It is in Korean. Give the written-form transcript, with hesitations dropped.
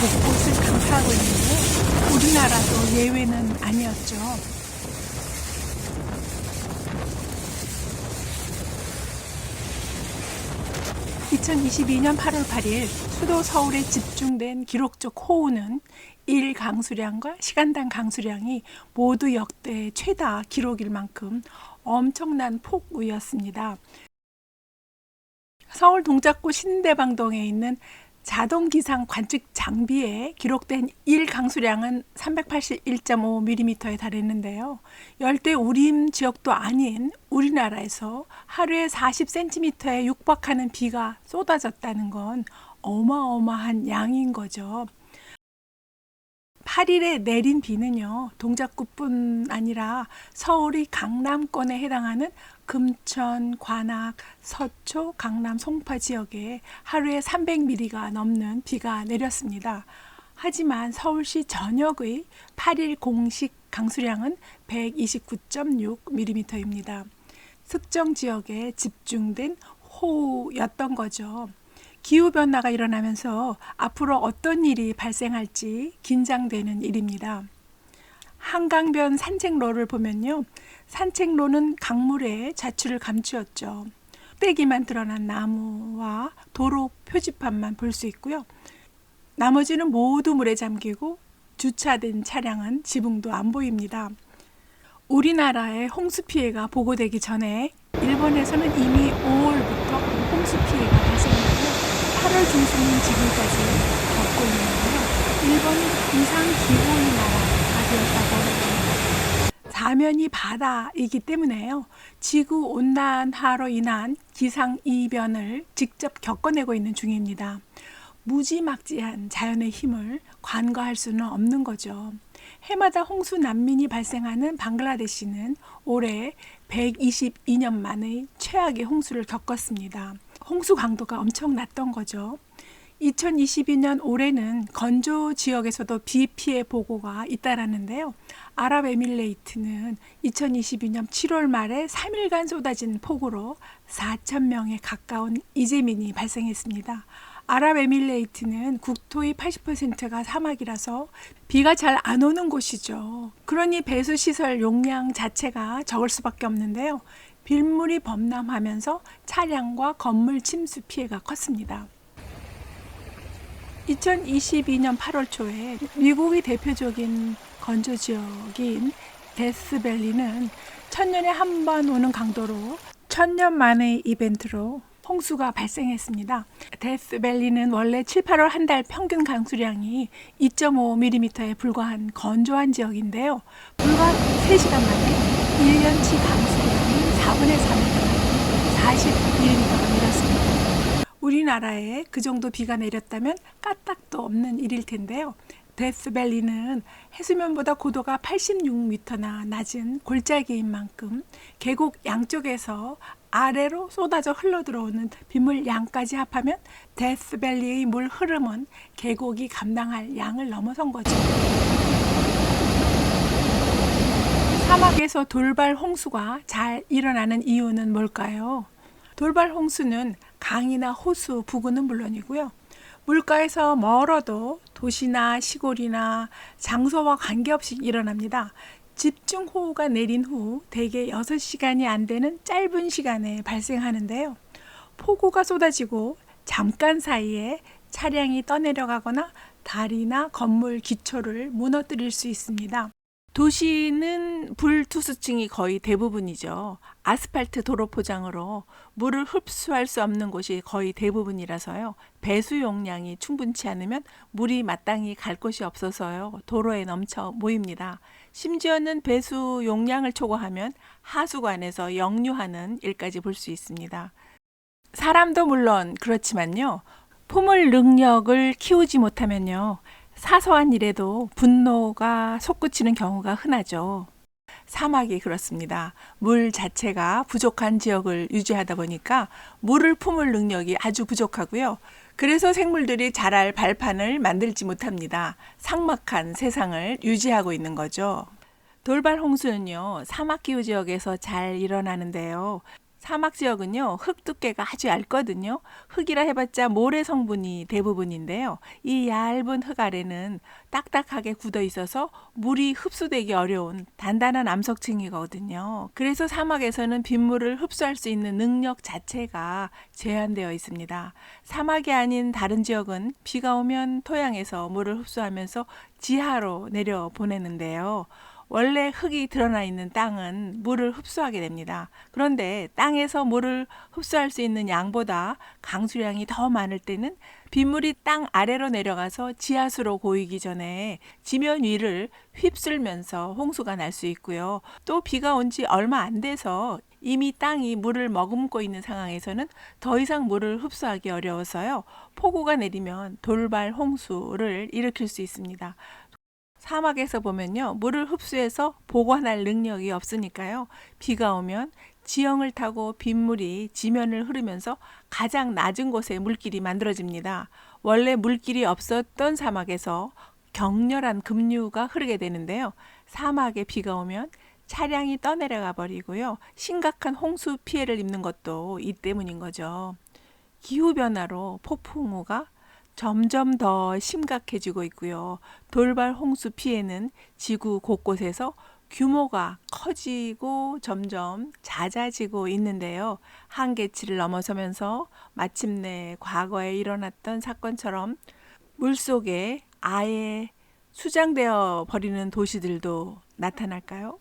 곳곳을 강타하고 있는데 우리나라도 예외는 아니었죠. 2022년 8월 8일 수도 서울에 집중된 기록적 호우는 일 강수량과 시간당 강수량이 모두 역대 최다 기록일 만큼 엄청난 폭우였습니다. 서울 동작구 신대방동에 있는 자동기상 관측 장비에 기록된 일 강수량은 381.5mm에 달했는데요. 열대 우림 지역도 아닌 우리나라에서 하루에 40cm에 육박하는 비가 쏟아졌다는 건 어마어마한 양인 거죠. 8일에 내린 비는요, 동작구뿐 아니라 서울의 강남권에 해당하는 금천, 관악, 서초, 강남, 송파 지역에 하루에 300mm가 넘는 비가 내렸습니다. 하지만 서울시 전역의 8일 공식 강수량은 129.6mm입니다. 특정 지역에 집중된 호우였던 거죠. 기후변화가 일어나면서 앞으로 어떤 일이 발생할지 긴장되는 일입니다. 한강변 산책로를 보면요. 산책로는 강물에 자취를 감추었죠. 꼭대기만 드러난 나무와 도로 표지판만 볼 수 있고요. 나머지는 모두 물에 잠기고 주차된 차량은 지붕도 안 보입니다. 우리나라의 홍수 피해가 보고되기 전에 일본에서는 이미 5월부터 홍수 피해가 발생했고요. 8월 중순인 지금까지 겪고 있는데요. 일본이 이상기후의 나라가 되었다고 합니다. 사면이 바다이기 때문에요. 지구온난화로 인한 기상이변을 직접 겪어내고 있는 중입니다. 무지막지한 자연의 힘을 간과할 수는 없는 거죠. 해마다 홍수 난민이 발생하는 방글라데시는 올해 122년 만에 최악의 홍수를 겪었습니다. 홍수 강도가 엄청 났던 거죠. 2022년 올해는 건조 지역에서도 비 피해 보고가 잇따랐는데요. 아랍에미레이트는 2022년 7월 말에 3일간 쏟아진 폭우로 4,000명에 가까운 이재민이 발생했습니다. 아랍에미레이트는 국토의 80%가 사막이라서 비가 잘 안 오는 곳이죠. 그러니 배수시설 용량 자체가 적을 수밖에 없는데요. 빗물이 범람하면서 차량과 건물 침수 피해가 컸습니다. 2022년 8월 초에 미국의 대표적인 건조 지역인 데스밸리는 천년에 한 번 오는 강도로 천년 만의 이벤트로 홍수가 발생했습니다. 데스밸리는 원래 7, 8월 한 달 평균 강수량이 2.5mm에 불과한 건조한 지역인데요. 불과 3시간 만에 1년치 강수량이 4분의 3을 40mm가 내렸습니다. 우리나라에 그 정도 비가 내렸다면 까딱도 없는 일일 텐데요. 데스밸리는 해수면보다 고도가 86m나 낮은 골짜기인 만큼 계곡 양쪽에서 아래로 쏟아져 흘러들어오는 빗물 양까지 합하면 데스밸리의 물 흐름은 계곡이 감당할 양을 넘어선 거죠. 사막에서 돌발 홍수가 잘 일어나는 이유는 뭘까요? 돌발 홍수는 강이나 호수, 부근은 물론이고요. 물가에서 멀어도 도시나 시골이나 장소와 관계없이 일어납니다. 집중호우가 내린 후 대개 6시간이 안 되는 짧은 시간에 발생하는데요. 폭우가 쏟아지고 잠깐 사이에 차량이 떠내려가거나 다리나 건물 기초를 무너뜨릴 수 있습니다. 도시는 불투수층이 거의 대부분이죠. 아스팔트 도로 포장으로 물을 흡수할 수 없는 곳이 거의 대부분이라서요. 배수 용량이 충분치 않으면 물이 마땅히 갈 곳이 없어서요. 도로에 넘쳐 모입니다. 심지어는 배수 용량을 초과하면 하수관에서 역류하는 일까지 볼 수 있습니다. 사람도 물론 그렇지만요. 품을 능력을 키우지 못하면요. 사소한 일에도 분노가 솟구치는 경우가 흔하죠. 사막이 그렇습니다. 물 자체가 부족한 지역을 유지하다 보니까 물을 품을 능력이 아주 부족하고요. 그래서 생물들이 자랄 발판을 만들지 못합니다. 삭막한 세상을 유지하고 있는 거죠. 돌발 홍수는요, 사막 기후 지역에서 잘 일어나는데요. 사막 지역은요, 흙 두께가 아주 얇거든요. 흙이라 해봤자 모래 성분이 대부분인데요. 이 얇은 흙 아래는 딱딱하게 굳어 있어서 물이 흡수되기 어려운 단단한 암석층이거든요. 그래서 사막에서는 빗물을 흡수할 수 있는 능력 자체가 제한되어 있습니다. 사막이 아닌 다른 지역은 비가 오면 토양에서 물을 흡수하면서 지하로 내려 보내는데요. 원래 흙이 드러나 있는 땅은 물을 흡수하게 됩니다. 그런데 땅에서 물을 흡수할 수 있는 양보다 강수량이 더 많을 때는 빗물이 땅 아래로 내려가서 지하수로 고이기 전에 지면 위를 휩쓸면서 홍수가 날 수 있고요. 또 비가 온 지 얼마 안 돼서 이미 땅이 물을 머금고 있는 상황에서는 더 이상 물을 흡수하기 어려워서요. 폭우가 내리면 돌발 홍수를 일으킬 수 있습니다. 사막에서 보면요, 물을 흡수해서 보관할 능력이 없으니까요. 비가 오면 지형을 타고 빗물이 지면을 흐르면서 가장 낮은 곳에 물길이 만들어집니다. 원래 물길이 없었던 사막에서 격렬한 급류가 흐르게 되는데요. 사막에 비가 오면 차량이 떠내려가 버리고요. 심각한 홍수 피해를 입는 것도 이 때문인 거죠. 기후변화로 폭풍우가 점점 더 심각해지고 있고요. 돌발 홍수 피해는 지구 곳곳에서 규모가 커지고 점점 잦아지고 있는데요. 한계치를 넘어서면서 마침내 과거에 일어났던 사건처럼 물속에 아예 수장되어 버리는 도시들도 나타날까요?